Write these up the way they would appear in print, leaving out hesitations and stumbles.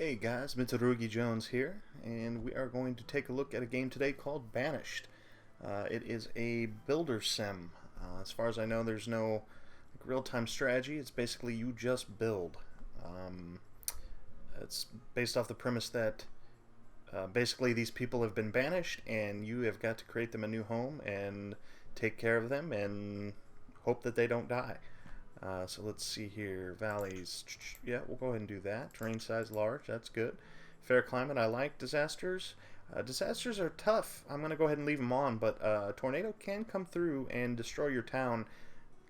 Hey guys, Mitsurugi Jones here, and we are going to take a look at a game today called Banished. It is a builder sim. As far as I know, there's no real-time strategy. It's basically you just build. Um, it's based off the premise that basically these people have been banished, and you have got to create them a new home and take care of them and hope that they don't die. So let's see here. Valleys. Yeah, we'll go ahead and do that. Terrain size large. That's good. Fair climate. I like disasters. Disasters are tough. I'm going to go ahead and leave them on, but a tornado can come through and destroy your town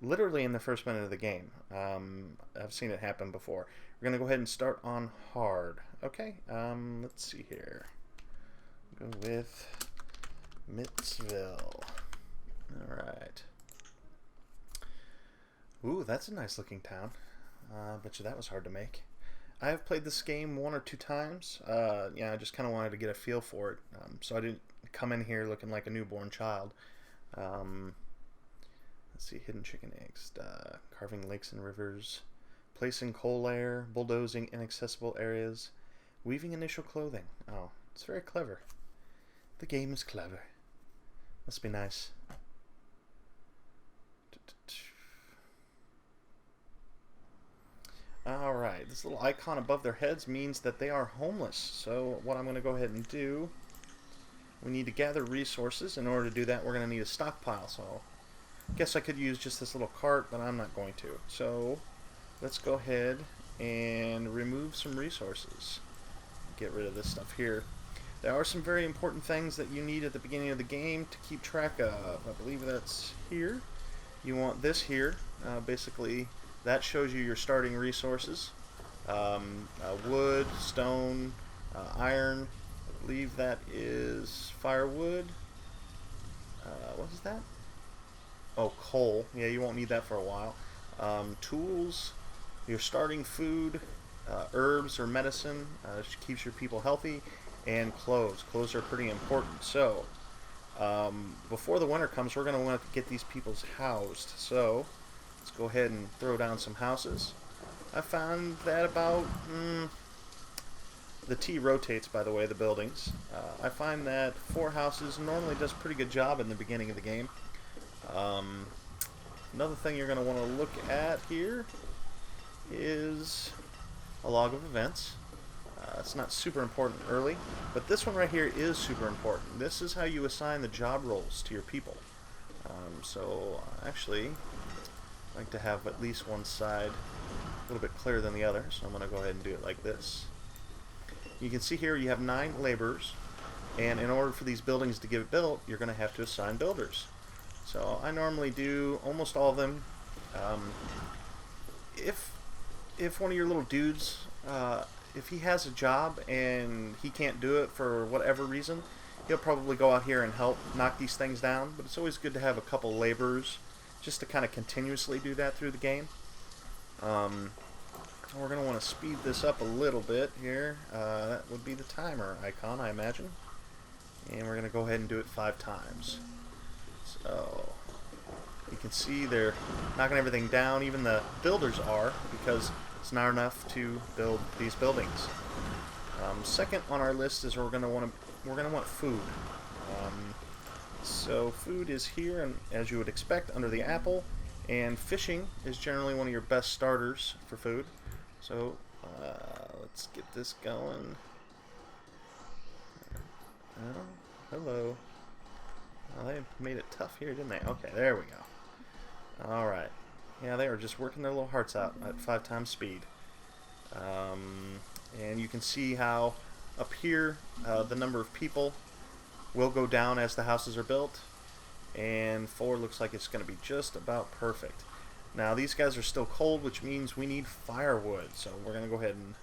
literally in the first minute of the game. I've seen it happen before. We're going to go ahead and start on hard. Okay, let's see here. Go with Mittsville. Alright. Ooh, that's a nice looking town. Bet you that was hard to make. I have played this game one or two times. Yeah, I just kind of wanted to get a feel for it. So I didn't come in here looking like a newborn child. Let's see, hidden chicken eggs. Carving lakes and rivers. Placing coal layer. Bulldozing inaccessible areas. Weaving initial clothing. Oh, it's very clever. The game is clever. Must be nice. Alright, this little icon above their heads means that they are homeless. So what I'm going to go ahead and do, we need to gather resources. In order to do that, we're going to need a stockpile. So I guess I could use just this little cart, but I'm not going to. So let's go ahead and remove some resources. Get rid of this stuff here. There are some very important things that you need at the beginning of the game to keep track of. I believe that's here. You want this here. Basically, that shows you your starting resources. Wood, stone, iron. I believe that is firewood. What is that? Oh, coal. Yeah, you won't need that for a while. Tools, your starting food, herbs or medicine, which keeps your people healthy, and clothes. Clothes are pretty important. So, before the winter comes, we're going to want to get these people housed. So, let's go ahead and throw down some houses. I found that about... the T rotates, by the way, the buildings. I find that 4 houses normally does a pretty good job in the beginning of the game. Another thing you're going to want to look at here is a log of events. It's not super important early, but this one right here is super important. This is how you assign the job roles to your people. So actually, I like to have at least one side a little bit clearer than the other, so I'm going to go ahead and do it like this. You can see here you have 9 laborers, and in order for these buildings to get built, you're going to have to assign builders. So I normally do almost all of them. If one of your little dudes, if he has a job and he can't do it for whatever reason, he'll probably go out here and help knock these things down. But it's always good to have a couple laborers just to kind of continuously do that through the game. We're going to want to speed this up a little bit here. That would be the timer icon, I imagine. And we're going to go ahead and do it 5 times. So you can see they're knocking everything down. Even the builders are, because it's not enough to build these buildings. Second on our list is we're going to want food. So food is here, and as you would expect, under the apple. And fishing is generally one of your best starters for food. So let's get this going. Oh, hello. Well, they made it tough here, didn't they? Okay, there we go. Alright. Yeah, they are just working their little hearts out at 5 times speed. And you can see how up here the number of people will go down as the houses are built. And 4 looks like it's going to be just about perfect. Now, these guys are still cold, which means we need firewood. So we're going to go ahead and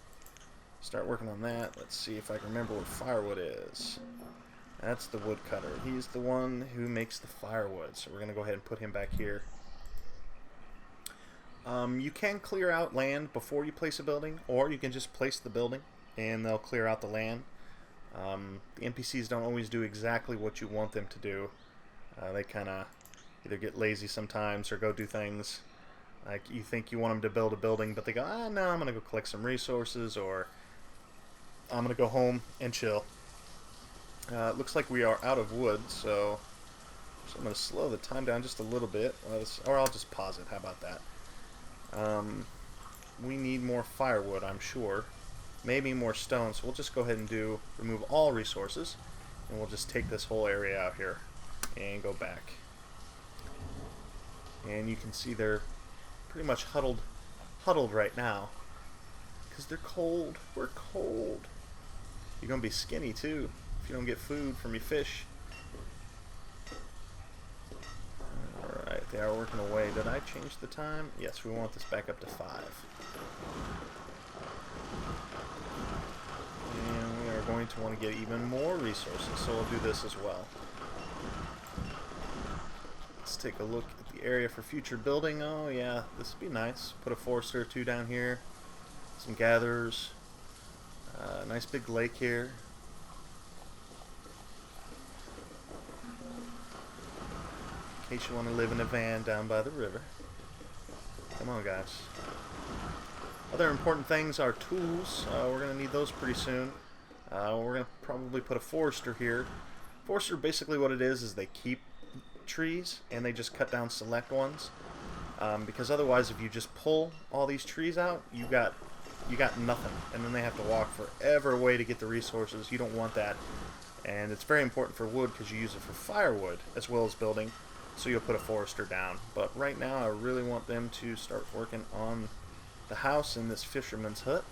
start working on that. Let's see if I can remember what firewood is. That's the woodcutter. He's the one who makes the firewood. So we're going to go ahead and put him back here. You can clear out land before you place a building, or you can just place the building and they'll clear out the land. The NPCs don't always do exactly what you want them to do. They kind of either get lazy sometimes or go do things like you think you want them to build a building, but they go, no, I'm going to go collect some resources, or I'm going to go home and chill. It looks like we are out of wood, so I'm going to slow the time down just a little bit. Or I'll just pause it. How about that? We need more firewood, I'm sure. Maybe more stone, so we'll just go ahead and remove all resources, and we'll just take this whole area out here and go back. And you can see they're pretty much huddled right now because they're cold. We're cold. You're gonna be skinny too if you don't get food from your fish. Alright, they are working away. Did I change the time? Yes, we want this back up to 5. And we are going to want to get even more resources, so we'll do this as well. Let's take a look at the area for future building. Oh yeah, this would be nice. Put a forester or 2 down here. Some gatherers. Nice big lake here. In case you want to live in a van down by the river. Come on, guys. Other important things are tools. We're going to need those pretty soon. We're going to probably put a forester here. Forester, basically what it is they keep trees and they just cut down select ones. Because otherwise, if you just pull all these trees out, you got nothing. And then they have to walk forever away to get the resources. You don't want that. And it's very important for wood because you use it for firewood as well as building. So you'll put a forester down. But right now I really want them to start working on the house in this fisherman's hut.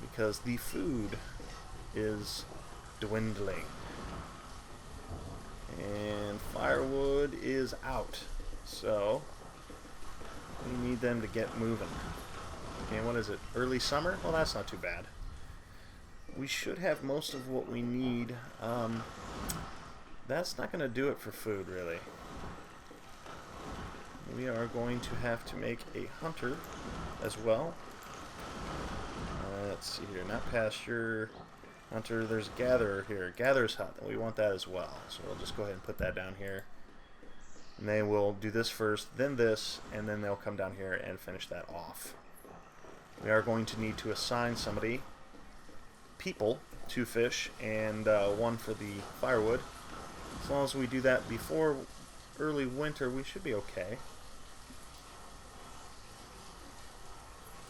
Because the food is dwindling. And firewood is out. So we need them to get moving. Okay, what is it? Early summer? Well, that's not too bad. We should have most of what we need. That's not going to do it for food, really. We are going to have to make a hunter as well. Let's see here. Not pasture. Hunter. There's gatherer here. Gatherer's hut. We want that as well. So we'll just go ahead and put that down here. And they will do this first, then this, and then they'll come down here and finish that off. We are going to need to assign people to fish, and 1 for the firewood. As long as we do that before early winter, we should be okay.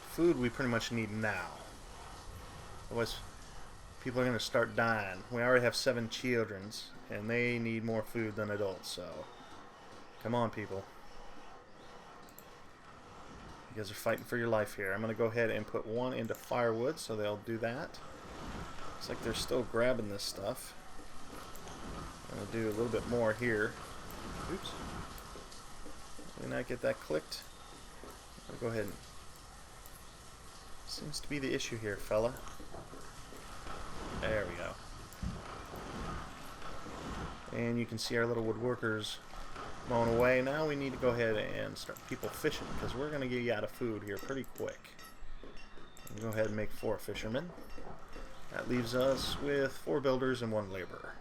Food we pretty much need now. Otherwise, people are going to start dying. We already have 7 children, and they need more food than adults, so come on, people. You guys are fighting for your life here. I'm going to go ahead and put 1 into firewood, so they'll do that. Looks like they're still grabbing this stuff. I'm going to do a little bit more here. Oops. Did I not get that clicked? I'll go ahead and... Seems to be the issue here, fella. There we go. And you can see our little woodworkers mowing away. Now we need to go ahead and start people fishing, because we're going to get you out of food here pretty quick. Go ahead and make 4 fishermen. That leaves us with 4 builders and 1 laborer.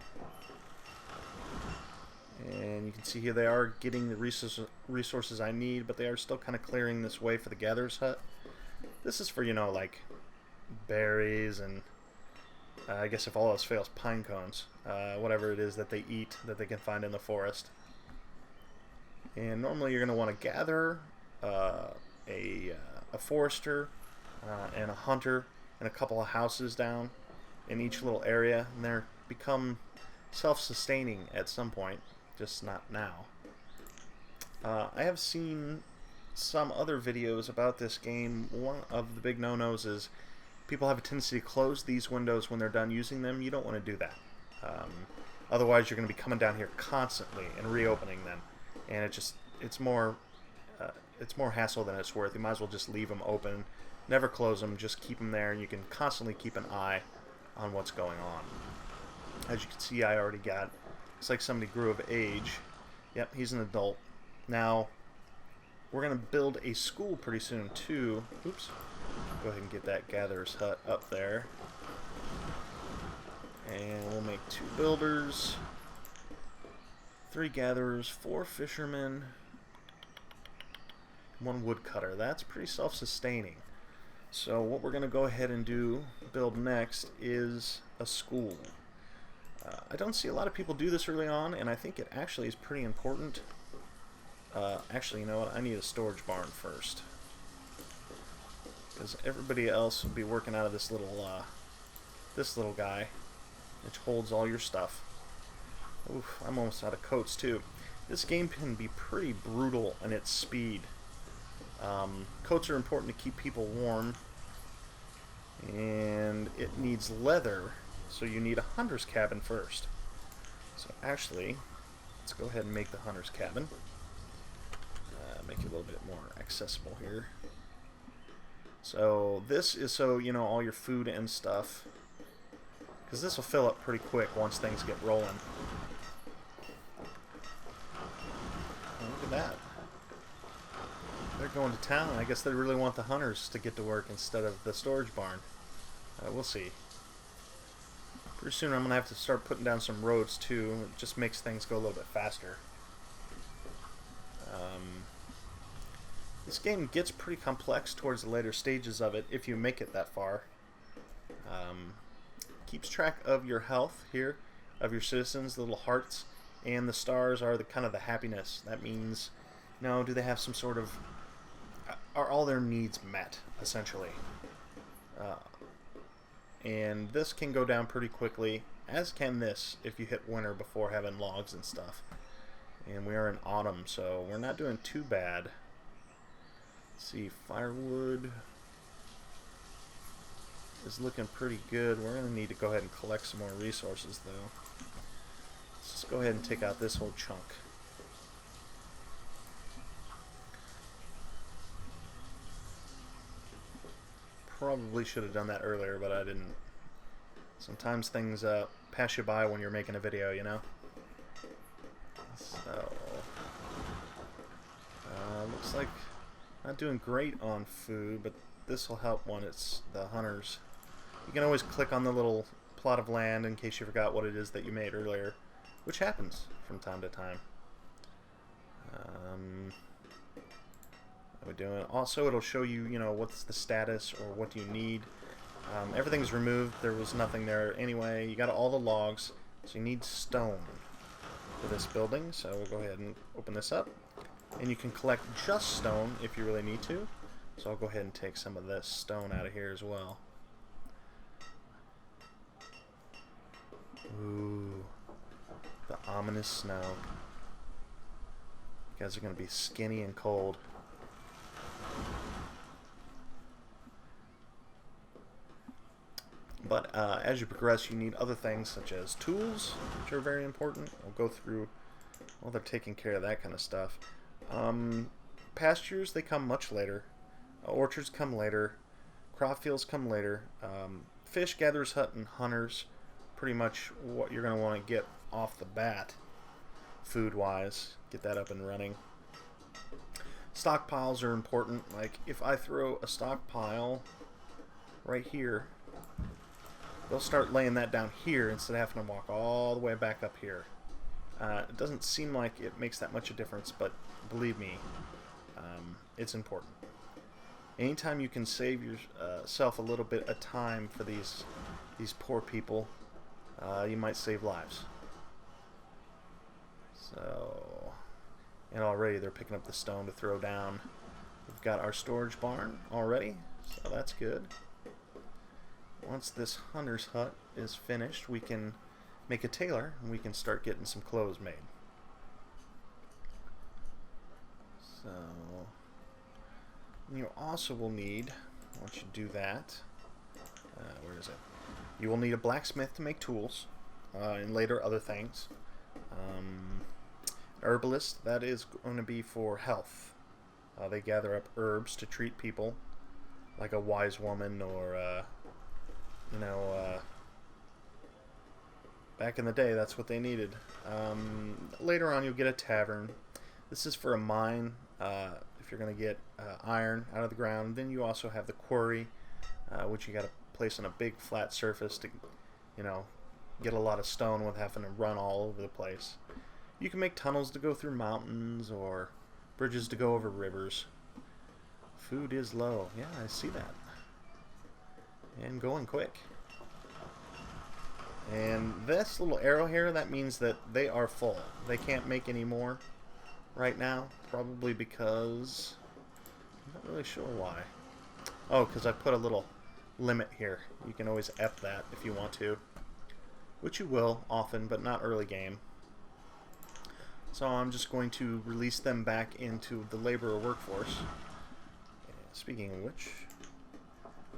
And you can see here they are getting the resources I need, but they are still kind of clearing this way for the gatherer's hut. This is for, you know, like berries and I guess if all else fails, pine cones. Whatever it is that they eat that they can find in the forest. And normally you're going to want to gather a forester and a hunter and a couple of houses down in each little area, and they're become self-sustaining at some point, just not now. I have seen some other videos about this game. One of the big no-nos is people have a tendency to close these windows when they're done using them. You don't want to do that. Otherwise you're going to be coming down here constantly and reopening them, and it's more hassle than it's worth. You might as well just leave them open, never close them, just keep them there, and you can constantly keep an eye on what's going on. As you can see, I already got, looks like somebody grew of age. Yep, he's an adult. Now, we're going to build a school pretty soon, too. Oops. Go ahead and get that gatherer's hut up there. And we'll make 2 builders, 3 gatherers, 4 fishermen, 1 woodcutter. That's pretty self-sustaining. So what we're going to go ahead and build next, is a school. I don't see a lot of people do this early on, and I think it actually is pretty important. Actually, you know what? I need a storage barn first, because everybody else will be working out of this little guy, which holds all your stuff. Oof, I'm almost out of coats too. This game can be pretty brutal in its speed. Coats are important to keep people warm, and it needs leather, so you need a hunter's cabin first. So actually, let's go ahead and make the hunter's cabin. Make it a little bit more accessible here. So this is so you know all your food and stuff, because this will fill up pretty quick once things get rolling. Oh, look at that. They're going to town. I guess they really want the hunters to get to work instead of the storage barn. We'll see. Pretty soon I'm going to have to start putting down some roads too. It just makes things go a little bit faster. This game gets pretty complex towards the later stages of it, if you make it that far. Keeps track of your health here, of your citizens, the little hearts, and the stars are the kind of the happiness. That means, you know, do they have some sort of, are all their needs met, essentially. And this can go down pretty quickly, as can this if you hit winter before having logs and stuff. And we are in autumn, so we're not doing too bad. Let's see, firewood is looking pretty good. We're going to need to go ahead and collect some more resources, though. Let's just go ahead and take out this whole chunk. Probably should have done that earlier, but I didn't. Sometimes things pass you by when you're making a video, you know? So, looks like not doing great on food, but this will help when it's the hunters. You can always click on the little plot of land in case you forgot what it is that you made earlier, which happens from time to time. What are we doing? Also, it'll show you, you know, what's the status or what do you need. Everything's removed. There was nothing there anyway. You got all the logs, so you need stone for this building. So we'll go ahead and open this up. And you can collect just stone if you really need to. So I'll go ahead and take some of this stone out of here as well. Ooh, the ominous snow. You guys are going to be skinny and cold. But as you progress, you need other things such as tools, which are very important. I'll go through, well, they're taking care of that kind of stuff. Pastures, they come much later. Orchards come later. Crop fields come later. Fish, gatherers, hut, and hunters, pretty much what you're going to want to get off the bat, food-wise. Get that up and running. Stockpiles are important. Like, if I throw a stockpile right here, they'll start laying that down here instead of having to walk all the way back up here. It doesn't seem like it makes that much a difference, but believe me, it's important. Anytime you can save yourself a little bit of time for these poor people, you might save lives. So, and already they're picking up the stone to throw down. We've got our storage barn already, so that's good. Once this hunter's hut is finished, we can make a tailor and we can start getting some clothes made. So, you also will need, once you do that, where is it? You will need a blacksmith to make tools, and later other things. Herbalist, that is going to be for health. They gather up herbs to treat people, like a wise woman or, you know, back in the day, that's what they needed. Later on, you'll get a tavern. This is for a mine, if you're going to get iron out of the ground. Then you also have the quarry, which you got to place on a big flat surface to, you know, get a lot of stone without having to run all over the place. You can make tunnels to go through mountains or bridges to go over rivers. Food is low. Yeah, I see that. I'm going quick. And this little arrow here, that means that they are full. They can't make any more right now, probably because I'm not really sure why. Oh, because I put a little limit here. You can always F that if you want to, which you will often, but not early game. So I'm just going to release them back into the laborer workforce. And speaking of which,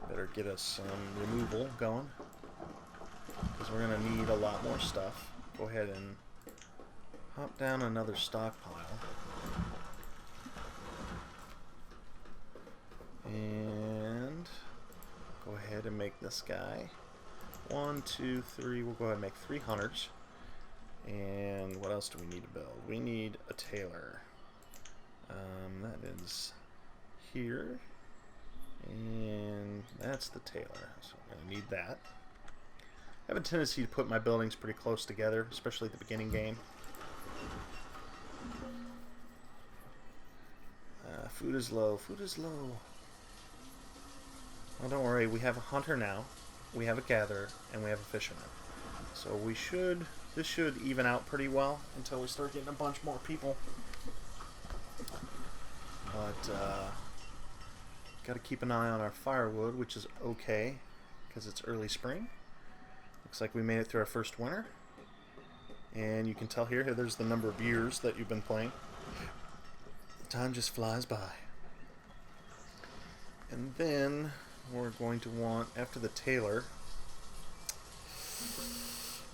better get us some removal going, because we're going to need a lot more stuff. Go ahead and hop down another stockpile. And go ahead and make this guy 1, 2, 3. We'll go ahead and make 3 hunters. And what else do we need to build? We need a tailor. That is here. And that's the tailor. So I'm going to need that. I have a tendency to put my buildings pretty close together, especially at the beginning game. Food is low. Food is low. Well, don't worry. We have a hunter now. We have a gatherer, and we have a fisherman. So we should... This should even out pretty well until we start getting a bunch more people. But got to keep an eye on our firewood, which is okay because it's early spring. Looks like we made it through our first winter. And you can tell here, there's the number of years that you've been playing. Time just flies by. And then we're going to want, after the tailor,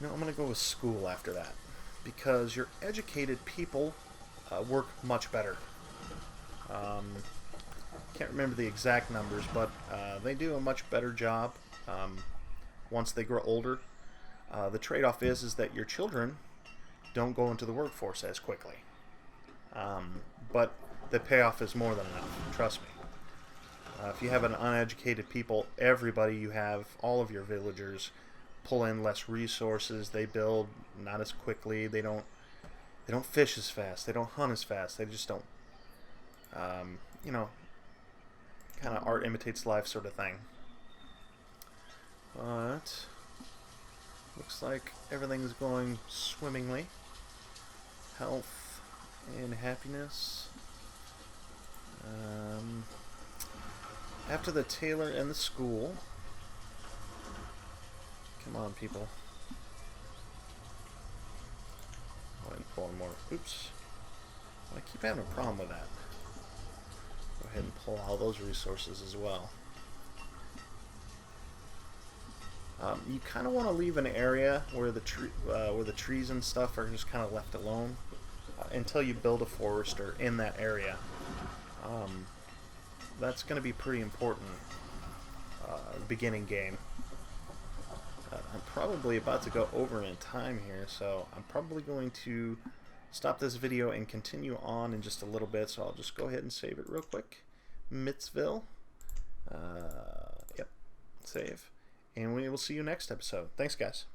no, I'm going to go with school after that, because your educated people work much better. Can't remember the exact numbers, but they do a much better job once they grow older. The trade-off is that your children don't go into the workforce as quickly. But the payoff is more than enough, trust me. If you have an uneducated people, everybody you have, all of your villagers, pull in less resources. They build not as quickly. They don't fish as fast. They don't hunt as fast. They just don't. You know, kind of art imitates life sort of thing. But looks like everything's going swimmingly. Health and happiness. After the tailor and the school. Come on, people. Go ahead and pull in more. Oops. I keep having a problem with that. Go ahead and pull all those resources as well. You kind of want to leave an area where the trees and stuff are just kind of left alone until you build a forester in that area. That's going to be pretty important beginning game. I'm probably about to go over in time here, so I'm probably going to stop this video and continue on in just a little bit, so I'll just go ahead and save it real quick. Mittsville. Yep. Save. And we will see you next episode. Thanks, guys.